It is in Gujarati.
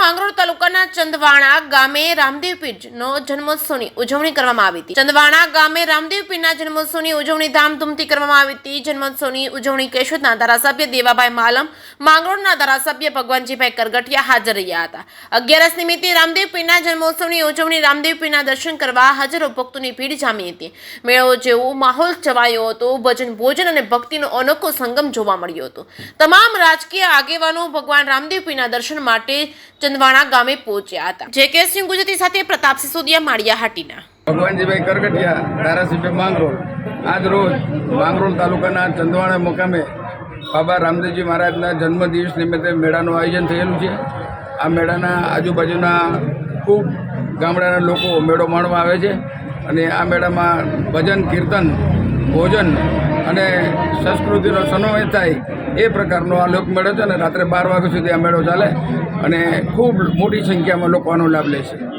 માંગરોળ તાલુકાના ચંદવાણા ગામે રામદેવ પીરનો જન્મોત્સવની ઉજવણી કરવામાં આવી હતી। ચંદવાણા ગામે રામદેવ પીરના જન્મોત્સવની ઉજવણી ધામધૂમથી કરવામાં આવી હતી। જન્મોત્સવની ઉજવણી કેશોદના ધારાસભ્ય દેવાભાઈ માલમ, માંગરોળના ધારાસભ્ય ભગવાનજીભાઈ કરગઠિયા હાજર રહ્યા હતા। 11 નિમિત્તે રામદેવ પીરના જન્મોત્સવની ઉજવણી રામદેવ પીરના દર્શન કરવા હજારો ભક્તોની ભીડ જામી હતી। મેળો જેવો માહોલ છવાયો હતો। ભજન, ભોજન અને ભક્તિનો અનોખો સંગમ જોવા મળ્યો હતો। તમામ રાજકીય આગેવાનો ભગવાન રામદેવ પીરના દર્શન માટે ચંદવાણા ગામે પહોંચ્યા હતા। જે.કે. સિંહ ગુજરાતી સાથે પ્રતાપ સિસોદિયા, માળિયા હાટીના। ભગવાનજીભાઈ કરગઠિયા, ધારાસભ્ય માંગરોળ, આજ રોજ માંગરોળ તાલુકાના ચંદવાણા મુકામે બાબા રામદેવજી મહારાજના જન્મદિવસ નિમિત્તે મેળાનું આયોજન થયેલું છે। આ મેળાના આજુબાજુના ખૂબ ગામડાના લોકો મેળો માણવા આવે છે અને આ મેળામાં ભજન, કીર્તન, ભોજન અને સંસ્કૃતિનો સમન્વય થાય એ પ્રકારનો આ લોકમેળો છે અને રાત્રે 12 વાગ્યા સુધી આ મેળો ચાલે અને ખૂબ મોટી સંખ્યામાં લોકો આનો લાભ લે છે।